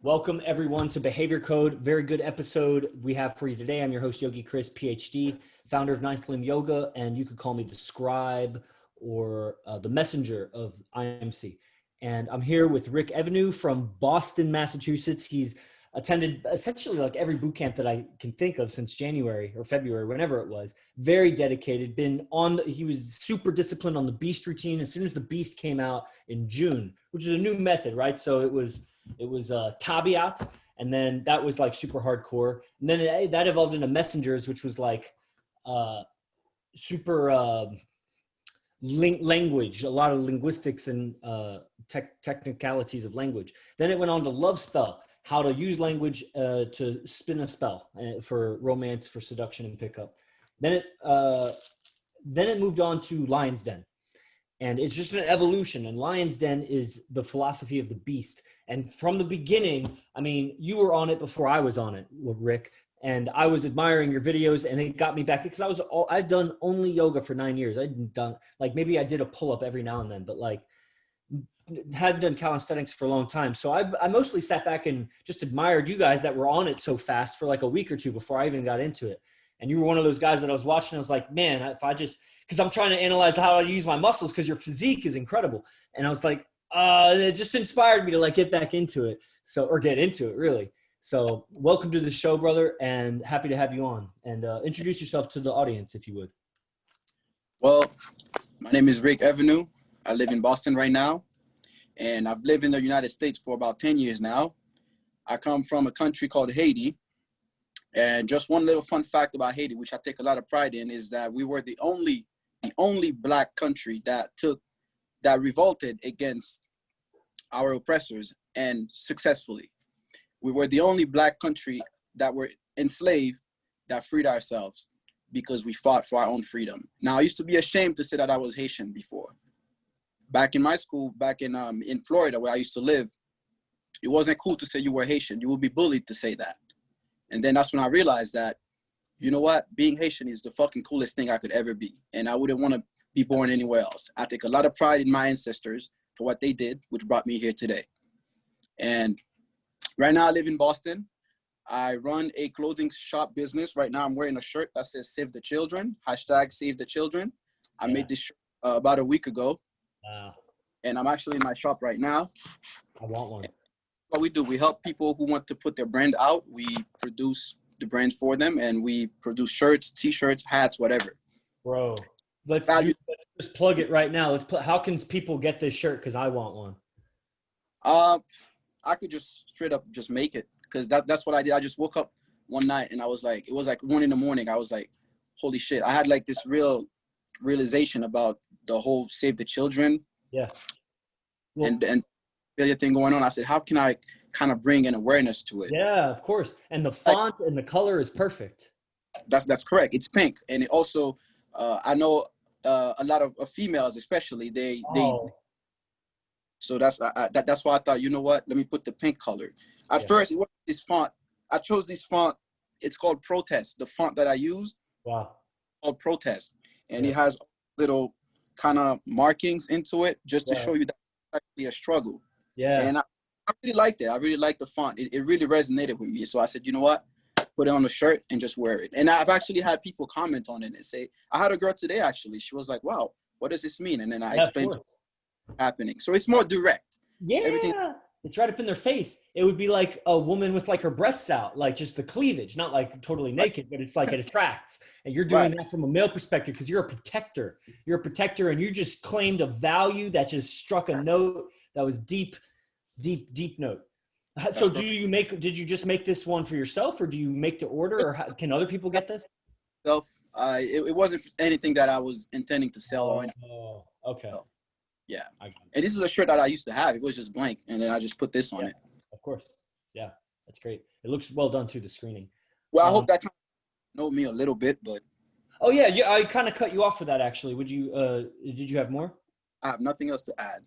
Welcome everyone to Behavior Code. Very good episode we have for you today. I'm your host, Yogi Chris, PhD, founder of Ninth Limb Yoga, and you could call me the scribe or the messenger of IMC. And I'm here with Rick Evenue from Boston, Massachusetts. He's attended essentially like every boot camp that I can think of since January or February, whenever it was. Very dedicated, he was super disciplined on the Beast routine as soon as the Beast came out in June, which is a new method, right? So it was Tabiat, and then that was like super hardcore. And then that evolved into Messengers, which was like super language, a lot of linguistics and technicalities of language. Then it went on to Love Spell, how to use language to spin a spell for romance, for seduction and pickup. Then it moved on to Lion's Den. And it's just an evolution. And Lion's Den is the philosophy of the Beast. And from the beginning, I mean, you were on it before I was on it, Rick. And I was admiring your videos, and it got me back because I'd done only yoga for 9 years. I'd done, like, maybe I did a pull-up every now and then, but like hadn't done calisthenics for a long time. So I mostly sat back and just admired you guys that were on it so fast for like a week or two before I even got into it. And you were one of those guys that I was watching. I was like, man, because I'm trying to analyze how I use my muscles because your physique is incredible. And I was like, it just inspired me to like get back into it. Or get into it really. So welcome to the show, brother, and happy to have you on. And introduce yourself to the audience if you would. Well, my name is Rick Evenue. I live in Boston right now. And I've lived in the United States for about 10 years now. I come from a country called Haiti. And just one little fun fact about Haiti, which I take a lot of pride in, is that we were the only Black country that revolted against our oppressors, and successfully. We were the only Black country that were enslaved that freed ourselves because we fought for our own freedom. Now, I used to be ashamed to say that I was Haitian before. Back in my school, back in Florida, where I used to live, it wasn't cool to say you were Haitian. You would be bullied to say that. And then that's when I realized that, you know what, being Haitian is the fucking coolest thing I could ever be. And I wouldn't want to be born anywhere else. I take a lot of pride in my ancestors for what they did, which brought me here today. And right now I live in Boston. I run a clothing shop business. Right now I'm wearing a shirt that says Save the Children, #Save the Children. I made this shirt about a week ago. Wow. And I'm actually in my shop right now. I want one. What we do, we help people who want to put their brand out. We produce the brands for them, and we produce shirts, t-shirts, hats, whatever. Bro, let's just plug it right now. How can people get this shirt? Because I want one. I could just straight up just make it, because that's what I did. I just woke up one night and I was like, it was like 1 a.m. I was like, holy shit. I had like this realization about the whole Save the Children. Yeah. Well, and the thing going on. I said, how can I kind of bring an awareness to it? Yeah, of course. And the font and the color is perfect. That's correct. It's pink. And it also, I know a lot of females, especially, they so that's why I thought, you know what, let me put the pink color. At first, it was this font. I chose this font. It's called Protest. The font that I used. Wow. Called Protest. And it has little kind of markings into it just to show you that it's actually a struggle. Yeah. And I really liked it. I really liked the font. It really resonated with me. So I said, you know what? Put it on the shirt and just wear it. And I've actually had people comment on it and say, I had a girl today, actually. She was like, wow, what does this mean? And then I explained what's happening. So it's more direct. Yeah. It's right up in their face. It would be like a woman with like her breasts out, like just the cleavage, not like totally naked, but it's like it attracts. And you're doing that from a male perspective because you're a protector. You're a protector, and you just claimed a value that just struck a note that was deep note. So did you just make this one for yourself, or do you make to order, or can other people get this? It wasn't anything that I was intending to sell or anything. Oh, okay. So, yeah. And this is a shirt that I used to have. It was just blank. And then I just put this on it. Of course. Yeah. That's great. It looks well done too, the screening. Well, I hope that kind of know me a little bit, but. Oh yeah. I kind of cut you off for that actually. Did you have more? I have nothing else to add.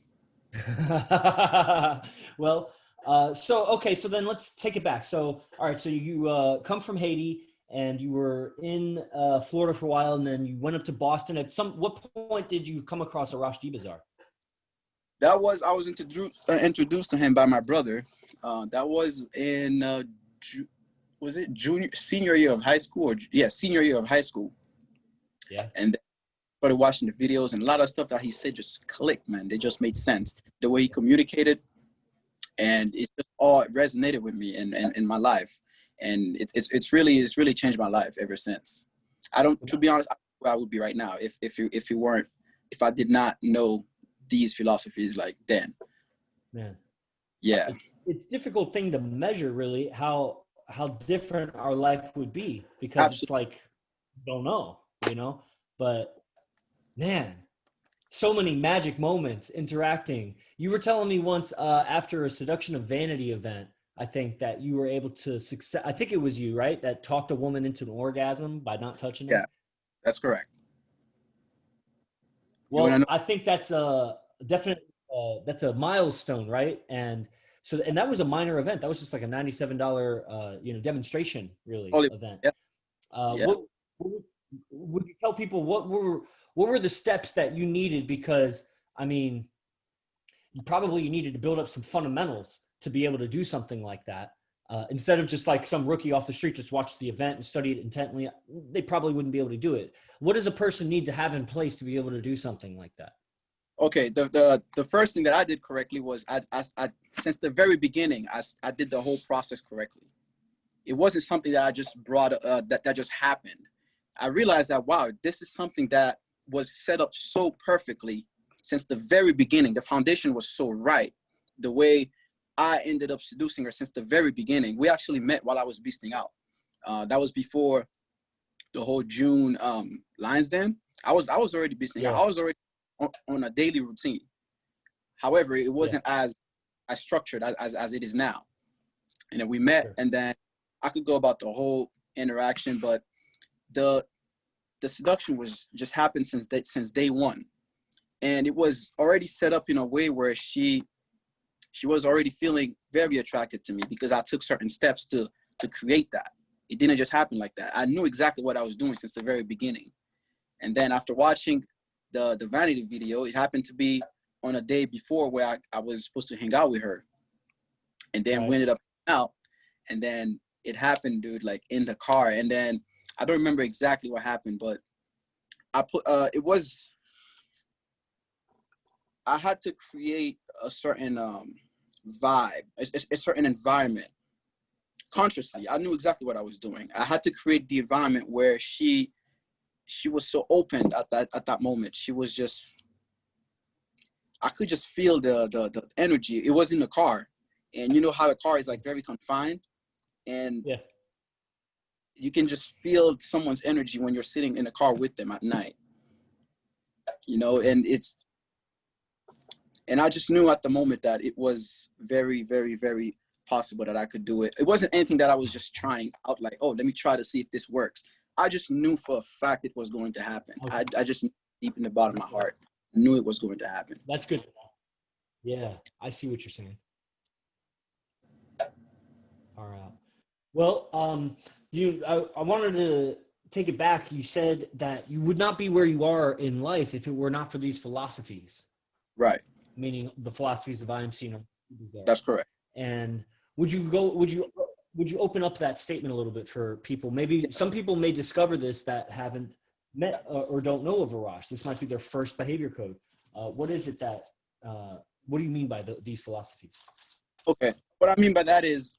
Well, so then let's take it back. So, all right. So you come from Haiti and you were in Florida for a while, and then you went up to Boston. What point did you come across Arash Dibazar? I was introduced to him by my brother. That was in was it senior year of high school? Yeah, senior year of high school. Yeah. And then started watching the videos, and a lot of stuff that he said just clicked, man. They just made sense. The way he communicated, and it just all resonated with me in my life. And it's really changed my life ever since. I don't, to be honest, I don't know where I would be right now if I did not know these philosophies like then. Man. Yeah. It's a difficult thing to measure, really, how different our life would be, because Absolutely. it's like, don't know, you know, but man, so many magic moments interacting. You were telling me once after a seduction of vanity event, I think, that you were able to success. I think it was you, right, that talked a woman into an orgasm by not touching her. Yeah, that's correct. Well, I think that's a definite, that's a milestone, right? And so, and that was a minor event. That was just like a $97, demonstration, really, event. Yeah. Yeah. What would you tell people? What were the steps that you needed? Because I mean, you needed to build up some fundamentals to be able to do something like that. Instead of just like some rookie off the street, just watch the event and study it intently, they probably wouldn't be able to do it. What does a person need to have in place to be able to do something like that? Okay, the first thing that I did correctly was I since the very beginning, I did the whole process correctly. It wasn't something that I just brought that just happened. I realized that, wow, this is something that was set up so perfectly since the very beginning. The foundation was so right. The way I ended up seducing her since the very beginning. We actually met while I was beasting out. That was before the whole June Lions Den. I was already beasting out. I was already on a daily routine. However, it wasn't as structured as it is now. And then we met, and then I could go about the whole interaction, but the seduction was just happened since day one. And it was already set up in a way where she was already feeling very attracted to me because I took certain steps to create that. It didn't just happen like that. I knew exactly what I was doing since the very beginning. And then after watching the vanity video, it happened to be on a day before where I was supposed to hang out with her. And then we ended up out, and then it happened, dude, like in the car. And then I don't remember exactly what happened, but I had to create a certain vibe, a certain environment. Consciously, I knew exactly what I was doing. I had to create the environment where she was so open at that moment. She was just, I could just feel the energy. It was in the car, and you know how the car is like very confined, and you can just feel someone's energy when you're sitting in the car with them at night. You know, and I just knew at the moment that it was very, very, very possible that I could do it. It wasn't anything that I was just trying out like, oh, let me try to see if this works. I just knew for a fact it was going to happen. I just knew deep in the bottom of my heart, knew it was going to happen. That's good. Yeah, I see what you're saying. All right. Well, I wanted to take it back. You said that you would not be where you are in life if it were not for these philosophies. Right. Meaning the philosophies of IMC. That's correct. And would you open up that statement a little bit for people? Maybe some people may discover this that haven't met or don't know of Arash. This might be their first behavior code. What is it that, what do you mean by these philosophies? Okay. What I mean by that is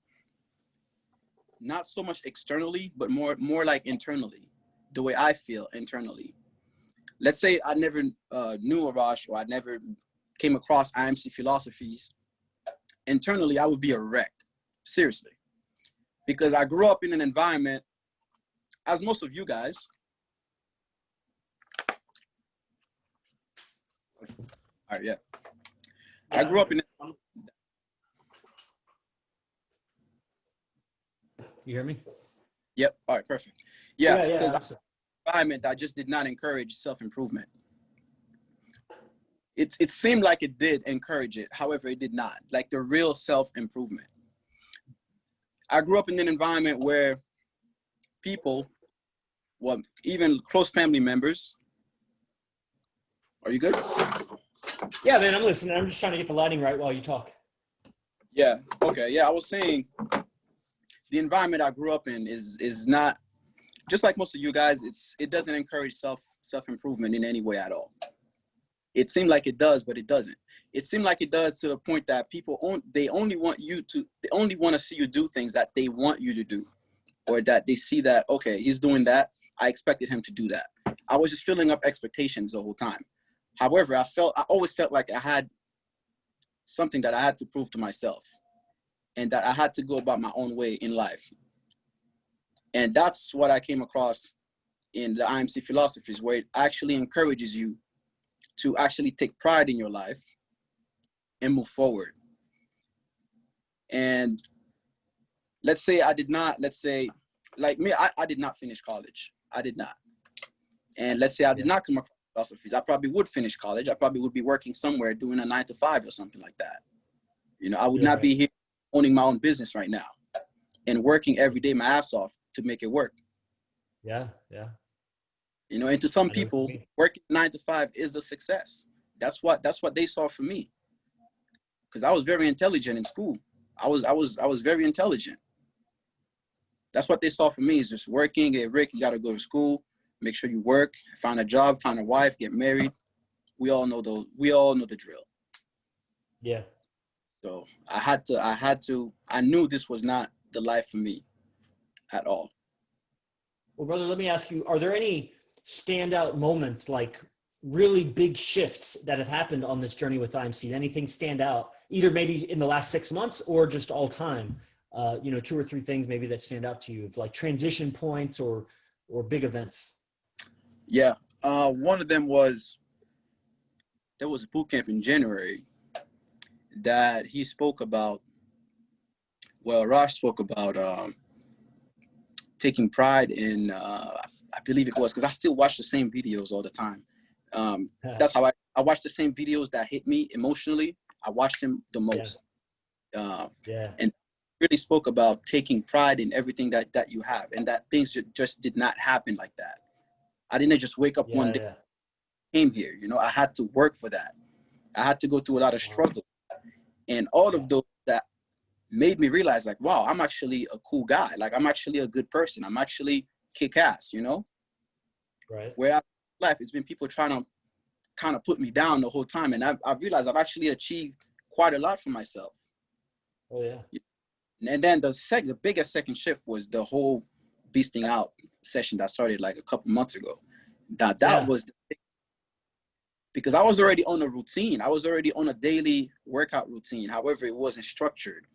not so much externally, but more like internally, the way I feel internally. Let's say I never knew Arash, or I never came across IMC philosophies. Internally, I would be a wreck, seriously. Because I grew up in an environment, as most of you guys, all right, I grew up in. You hear me? Yep. All right. Perfect. Yeah. Because yeah. Environment that just did not encourage self-improvement. It seemed like it did encourage it. However, it did not. Like the real self-improvement. I grew up in an environment where people, well, even close family members. Are you good? Yeah, man, I'm listening. I'm just trying to get the lighting right while you talk. Yeah. Okay. Yeah. I was saying the environment I grew up in is not, just like most of you guys, it doesn't encourage self-improvement in any way at all. It seemed like it does, but it doesn't. It seemed like it does to the point that they only want to see you do things that they want you to do, or that they see that, okay, he's doing that, I expected him to do that. I was just filling up expectations the whole time. However, I always felt like I had something that I had to prove to myself, and that I had to go about my own way in life. And that's what I came across in the IMC philosophies, where it actually encourages you to actually take pride in your life and move forward. And let's say like me, I did not finish college. I did not. And let's say I did not come across philosophies. I probably would finish college. I probably would be working somewhere doing a 9-to-5 or something like that. You know, I would not be here owning my own business right now and working every day my ass off to make it work. Yeah. Yeah. You know, and to some people, working 9-to-5 is a success. That's what they saw for me. Because I was very intelligent in school. I was very intelligent. That's what they saw for me, is just working. Hey, Rick, you got to go to school, make sure you work, find a job, find a wife, get married. We all know the drill. Yeah. So I knew this was not the life for me at all. Well, brother, let me ask you, are there any standout moments, like really big shifts that have happened on this journey with IMC? Anything stand out, either maybe in the last 6 months or just all time? 2 or 3 things maybe that stand out to you, of like transition points or big events. Yeah. One of them was, there was a boot camp in January that he spoke about. Well, Arash spoke about taking pride in, I believe it was, because I still watch the same videos all the time. That's how I watch the same videos that hit me emotionally. I watch them the most. And really spoke about taking pride in everything that you have, and that things just did not happen like that. I didn't just wake up one day, came here. You know, I had to work for that. I had to go through a lot of struggle, and all of those that made me realize, like, wow, I'm actually a cool guy. Like, I'm actually a good person. I'm actually kick ass, you know? Right. Where I've life, it's been people trying to kind of put me down the whole time. And I've realized I've actually achieved quite a lot for myself. Oh, yeah. And then the biggest second shift was the whole beasting out session that started like a couple months ago. That was because I was already on a routine. I was already on a daily workout routine. However, it wasn't structured.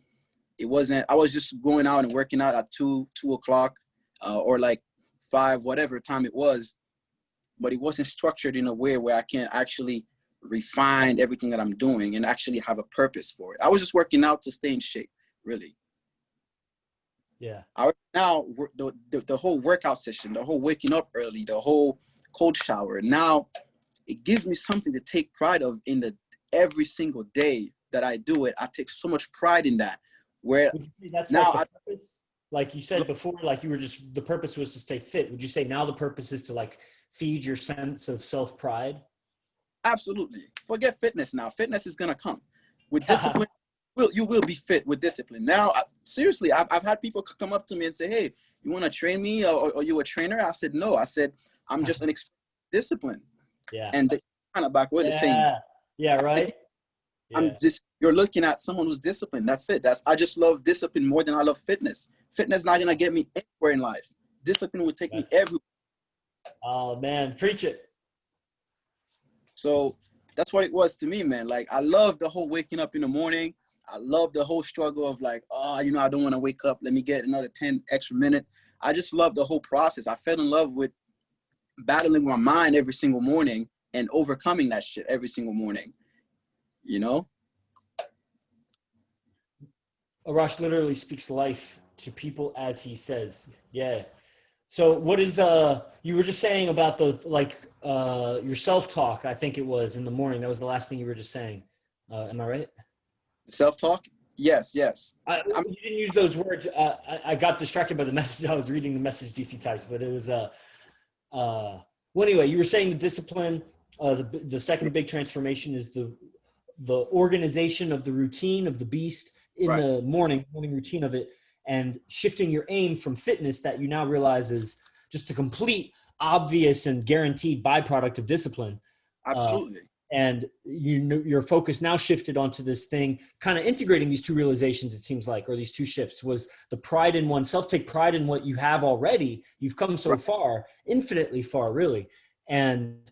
I was just going out and working out at 2 o'clock or like 5, whatever time it was, but it wasn't structured in a way where I can actually refine everything that I'm doing and actually have a purpose for it. I was just working out to stay in shape, really. Yeah. Now the whole workout session, the whole waking up early, the whole cold shower, now it gives me something to take pride of in every single day that I do it. I take so much pride in that. Where would you say that's now like the purpose? Like you said before, like the purpose was to stay fit. Would you say now the purpose is to like feed your sense of self-pride? Absolutely. Forget fitness now. Fitness is gonna come with discipline. You will be fit with discipline. Now, seriously, I've had people come up to me and say, "Hey, you want to train me, or you a trainer?" I said, "No." I said, "I'm just an discipline." Yeah. And they kind of backward saying, "Yeah, right." You're looking at someone who's disciplined. That's it. I just love discipline more than I love fitness. Fitness is not gonna get me anywhere in life. Discipline will take me everywhere. Oh man, preach it. So that's what it was to me, man. Like, I love the whole waking up in the morning. I love the whole struggle of like, I don't want to wake up. Let me get another 10 extra minutes. I just love the whole process. I fell in love with battling my mind every single morning and overcoming that shit every single morning, you know? Arash literally speaks life to people as he says. Yeah. So what is you were just saying about the your self-talk, I think it was in the morning. That was the last thing you were just saying. Am I right? Self-talk? Yes. You didn't use those words. I got distracted by the message. I was reading the message DC types, but it was well, anyway, you were saying the discipline, the second big transformation is the organization of the routine of the beast, in Right. the morning routine of it, and shifting your aim from fitness that you now realize is just a complete, obvious, and guaranteed byproduct of discipline. Absolutely. And your focus now shifted onto this thing, kind of integrating these two realizations, it seems like, or these two shifts, was the pride in oneself. Take pride in what you have already. You've come so Right. far, infinitely far, really. And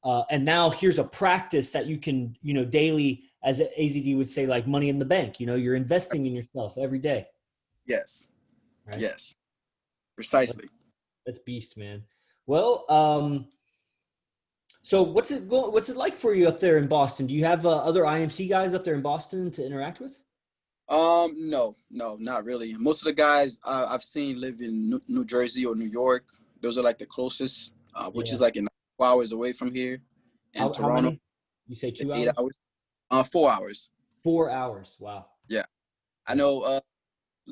now here's a practice that you can, daily, as AZD would say, like money in the bank. You're investing in yourself every day. Yes. Right? Yes. Precisely. That's beast, man. Well, so what's it like for you up there in Boston? Do you have other IMC guys up there in Boston to interact with? No, not really. Most of the guys I've seen live in New Jersey or New York. Those are like the closest, which Yeah. is like in 4 hours away from here. And How Toronto, many? You say 2 8 hours? hours. 4 hours. 4 hours. Wow. Yeah. I know a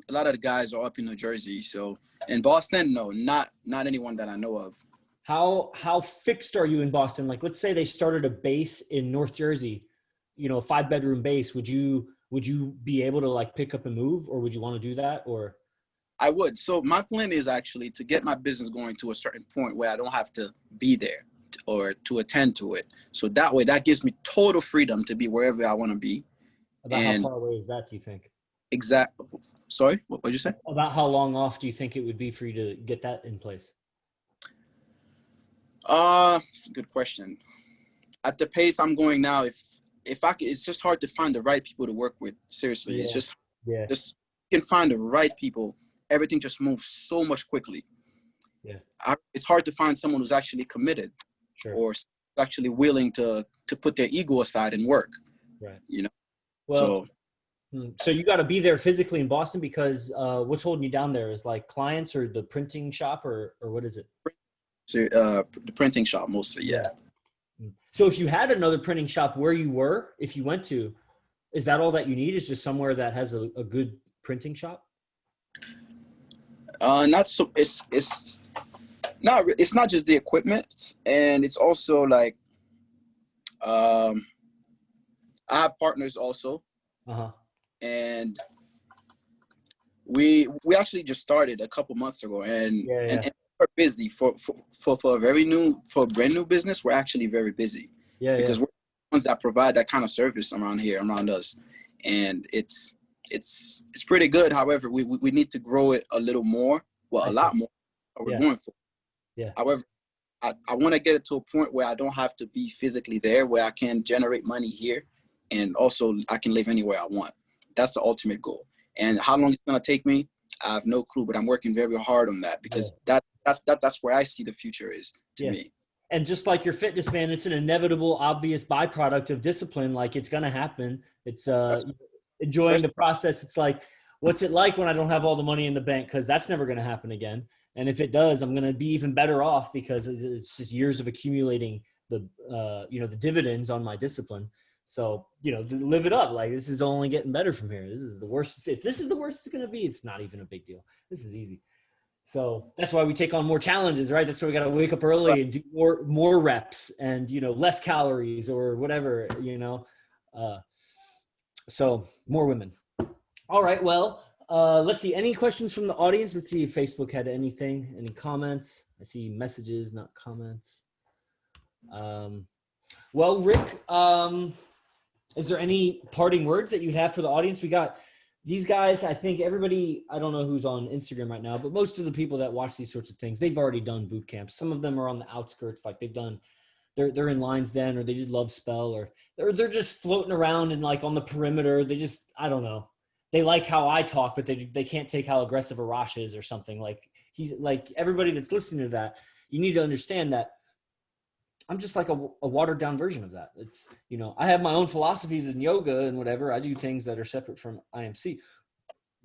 lot of the guys are up in New Jersey. So in Boston, no, not anyone that I know of. How fixed are you in Boston? Like, let's say they started a base in North Jersey, a 5-bedroom base. Would you be able to like pick up and move, or would you want to do that? Or I would. So my plan is actually to get my business going to a certain point where I don't have to be there or to attend to it. So that way, that gives me total freedom to be wherever I want to be. about how far away is that, do you think? Sorry, what did you say? About how long off do you think it would be for you to get that in place? It's a good question. At the pace I'm going now, if I could, it's just hard to find the right people to work with. Seriously, it's just you can find the right people. Everything just moves so much quickly. Yeah, it's hard to find someone who's actually committed, or actually willing to put their ego aside and work. Right. Well, so you got to be there physically in Boston, because what's holding you down there is like clients or the printing shop, or what is it? So the printing shop mostly, yeah. So if you had another printing shop where you were, if you went to, is that all that you need? Is just somewhere that has a good printing shop? Not so. It's not just the equipment, and it's also like I have partners also, and we actually just started a couple months ago, and we're busy for a brand new business. We're actually very busy because we're the ones that provide that kind of service around us, and it's pretty good. However, we need to grow it a little more, a lot more. We're going for. However, I want to get it to a point where I don't have to be physically there, where I can generate money here, and also I can live anywhere I want. That's the ultimate goal. And how long it's gonna take me, I have no clue, but I'm working very hard on that, because that's where I see the future is to me. And just like your fitness, man, it's an inevitable, obvious byproduct of discipline. Like, it's gonna happen. It's enjoying the process. It's like, what's it like when I don't have all the money in the bank? Because that's never gonna happen again. And if it does, I'm gonna be even better off, because it's just years of accumulating the dividends on my discipline. So, live it up. Like, this is only getting better from here. This is the worst. If this is the worst it's going to be, it's not even a big deal. This is easy. So that's why we take on more challenges, right? That's why we got to wake up early and do more reps and, less calories or whatever, so more women. All right. Well, let's see. Any questions from the audience? Let's see if Facebook had any comments. I see messages, not comments. Well, Rick, is there any parting words that you have for the audience? We got these guys. I think everybody, I don't know who's on Instagram right now, but most of the people that watch these sorts of things, they've already done boot camps. Some of them are on the outskirts, like they're in Lines Den, or they did Love Spell, or they're just floating around and like on the perimeter. They just, I don't know. They like how I talk, but they can't take how aggressive Arash is or something. Like, he's like, everybody that's listening to that, you need to understand that I'm just like a watered down version of that. It's, I have my own philosophies in yoga and whatever. I do things that are separate from IMC,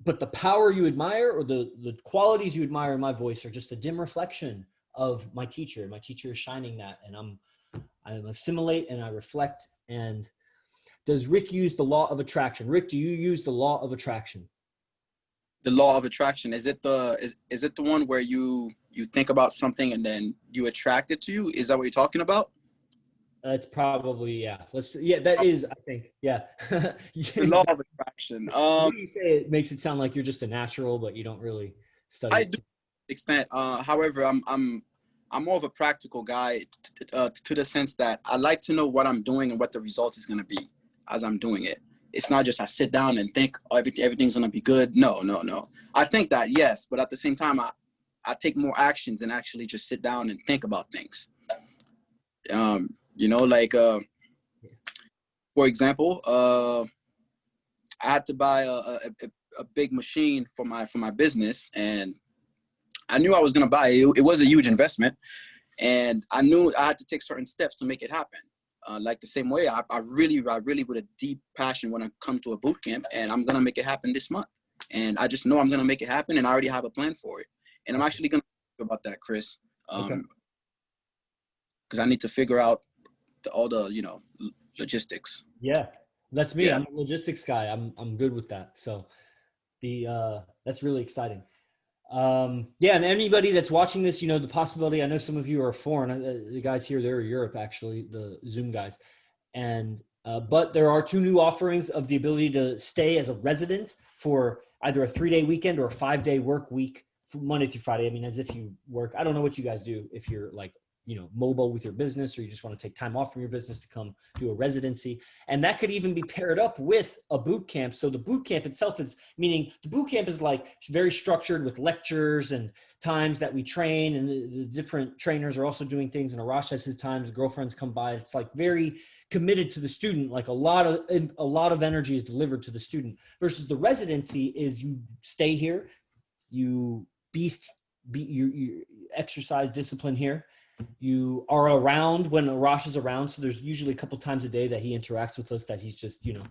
but the power you admire, or the qualities you admire in my voice, are just a dim reflection of my teacher. My teacher is shining that, and I assimilate and I reflect. And does Rick use the law of attraction? Rick, do you use the law of attraction? The law of attraction, is it the one where you think about something and then you attract it to you? Is that what you're talking about? That's probably, yeah. That is, I think, yeah. The law of attraction. The way you say it makes it sound like you're just a natural, but you don't really study I it. do to an extent. However, I'm more of a practical guy to the sense that I like to know what I'm doing and what the result is going to be as I'm doing it. It's not just I sit down and think, oh, everything's going to be good. No, no, no. I think that, yes, but at the same time, I take more actions and actually just sit down and think about things. You know, like, for example, I had to buy a big machine for my business, and I knew I was going to buy it. It was a huge investment, and I knew I had to take certain steps to make it happen. Like the same way, I really with a deep passion when I come to a boot camp, and I'm going to make it happen this month. And I just know I'm going to make it happen, and I already have a plan for it. And I'm actually going to talk about that, Chris, because I need to figure out all the, you know, logistics. Yeah, that's me. Yeah. I'm a logistics guy. I'm good with that. So that's really exciting. Yeah, and anybody that's watching this, you know, the possibility, I know some of you are foreign, the guys here, they're Europe, actually, the Zoom guys. And, but there are 2 new offerings of the ability to stay as a resident for either a 3-day weekend or a 5-day work week, Monday through Friday. I mean, as if you work, I don't know what you guys do if you're like, you know, mobile with your business, or you just want to take time off from your business to come do a residency. And that could even be paired up with a boot camp. So the boot camp itself is, meaning the boot camp is like very structured with lectures and times that we train, and the different trainers are also doing things, and Arash has his times, girlfriends come by. It's like very committed to the student. Like a lot of energy is delivered to the student, versus the residency is you stay here, you you exercise discipline here. You are around when Arash is around. So there's usually a couple times a day that he interacts with us, that he's just, you know,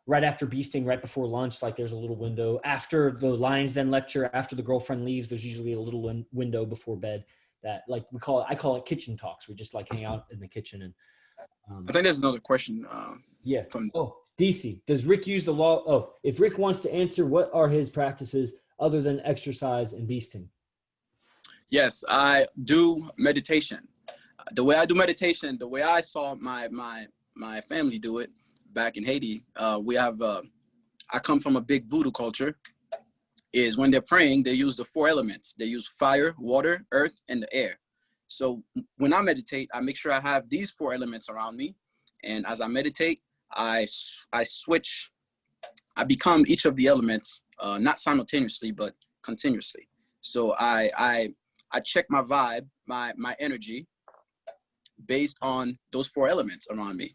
right after beasting, right before lunch, like there's a little window. After the Lions Den lecture, after the girlfriend leaves, there's usually a little window before bed that, like, I call it kitchen talks. We just like hang out in the kitchen. And I think there's another question. yeah. From DC, does Rick use the law? Oh, if Rick wants to answer, what are his practices other than exercise and beasting? Yes, I do meditation. The way I do meditation, the way I saw my family do it back in Haiti, we have, I come from a big voodoo culture, is when they're praying, they use the 4 elements. They use fire, water, earth, and the air. So when I meditate, I make sure I have these 4 elements around me. And as I meditate, I switch, I become each of the elements, not simultaneously, but continuously. So I check my vibe, my energy based on those 4 elements around me.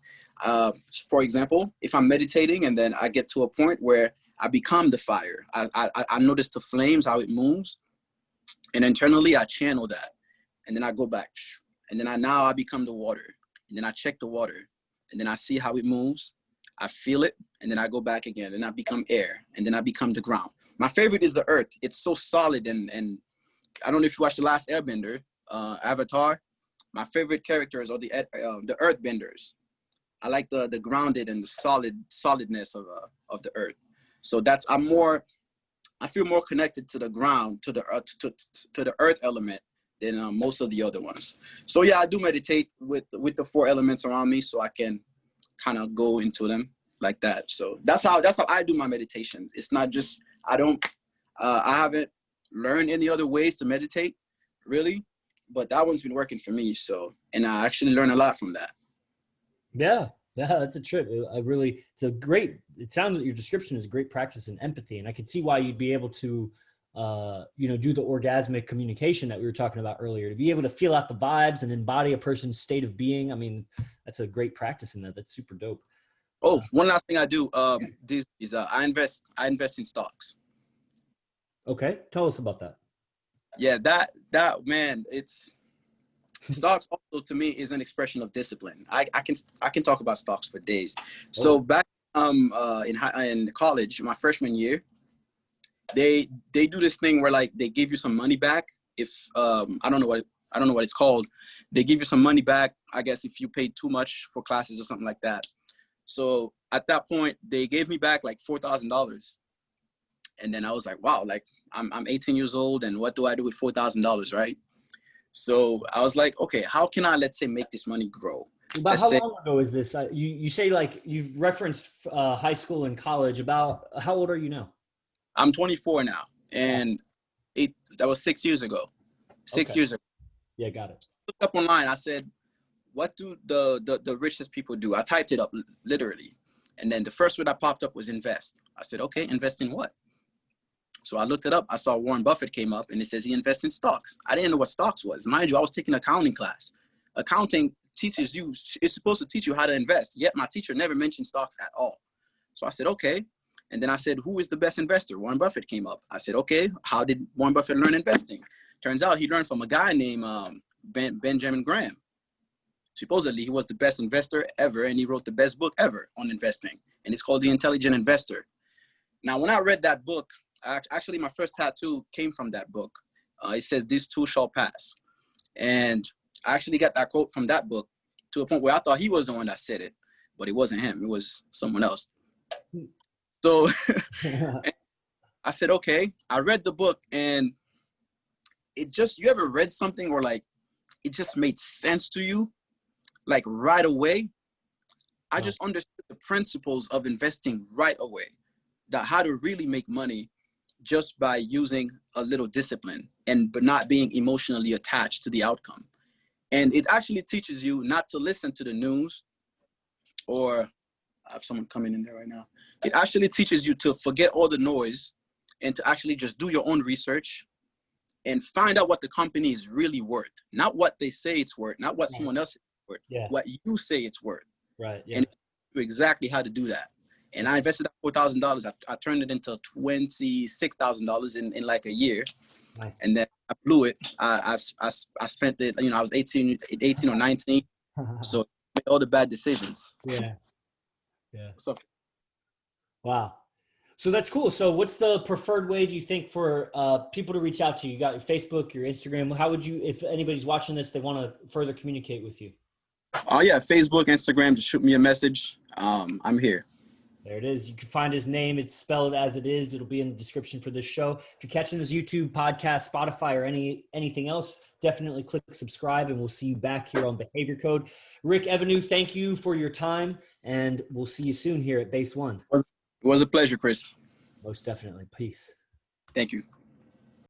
For example, if I'm meditating and then I get to a point where I become the fire, I notice the flames, how it moves, and internally I channel that. And then I go back, and then now I become the water, and then I check the water, and then I see how it moves, I feel it, and then I go back again, and I become air, and then I become the ground. My favorite is the earth. It's so solid, and I don't know if you watched The Last Airbender, Avatar. My favorite characters are the earthbenders. I like the grounded and the solidness of the earth. So I feel more connected to the ground, to the earth element than most of the other ones. So yeah, I do meditate with the 4 elements around me, so I can kind of go into them like that. So that's how I do my meditations. It's not just, I haven't learned any other ways to meditate, really, but that one's been working for me. So, and I actually learned a lot from that. Yeah, that's a trip. It sounds like your description is a great practice in empathy. And I could see why you'd be able to, you know, do the orgasmic communication that we were talking about earlier, to be able to feel out the vibes and embody a person's state of being. I mean, that's a great practice in that. That's super dope. Oh, one last thing I do, is I invest in stocks. Okay. Tell us about that. Yeah, that man, it's stocks also to me is an expression of discipline. I can talk about stocks for days. So back in college, my freshman year, they do this thing where like they give you some money back if I don't know what it's called. They give you some money back, I guess, if you paid too much for classes or something like that. So at that point, they gave me back like $4,000. And then I was like, wow, like I'm 18 years old, and what do I do with $4,000, right? So I was like, okay, how can I, let's say, make this money grow? About Let's how say long ago is this? You say like you've referenced high school and college. About how old are you now? I'm 24 now, Yeah. and that was 6 years ago. Six Okay. years ago. Yeah, got it. Looked up online. I said, what do the richest people do? I typed it up literally. And then the first word that popped up was invest. I said, okay, invest in what? So I looked it up. I saw Warren Buffett came up and it says he invests in stocks. I didn't know what stocks was. Mind you, I was taking accounting class. Accounting teaches you, it's supposed to teach you how to invest. Yet my teacher never mentioned stocks at all. So I said, okay. And then I said, who is the best investor? Warren Buffett came up. I said, okay, how did Warren Buffett learn investing? Turns out he learned from a guy named Benjamin Graham. Supposedly, he was the best investor ever, and he wrote the best book ever on investing, and it's called The Intelligent Investor. Now, when I read that book, actually, my first tattoo came from that book. It says, "This too shall pass," and I actually got that quote from that book to a point where I thought he was the one that said it, but it wasn't him. It was someone else. So I said, okay. I read the book, and it just, you ever read something or like it just made sense to you? Like right away, I just understood the principles of investing right away, that how to really make money just by using a little discipline but not being emotionally attached to the outcome. And it actually teaches you not to listen to the news, or I have someone coming in there right now. It actually teaches you to forget all the noise and to actually just do your own research and find out what the company is really worth, not what they say it's worth, not what someone else is worth, what you say it's worth. Right. Yeah. And exactly how to do that. And I invested $4,000. I turned it into $26,000 in like a year. Nice. And then I blew it. I spent it, I was 18 or 19. So I made all the bad decisions. Yeah. Yeah. What's up? Wow. So that's cool. So what's the preferred way, do you think, for people to reach out to you? You got your Facebook, your Instagram. How would you, if anybody's watching this, they want to further communicate with you? Oh yeah, Facebook, Instagram, just shoot me a message. I'm here. There it is. You can find his name. It's spelled as it is. It'll be in the description for this show. If you're catching this YouTube, podcast, Spotify, or anything else, definitely click subscribe, and we'll see you back here on Behavior Code. Rick Evenew, thank you for your time, and we'll see you soon here at Base One. It was a pleasure, Chris. Most definitely. Peace. Thank you.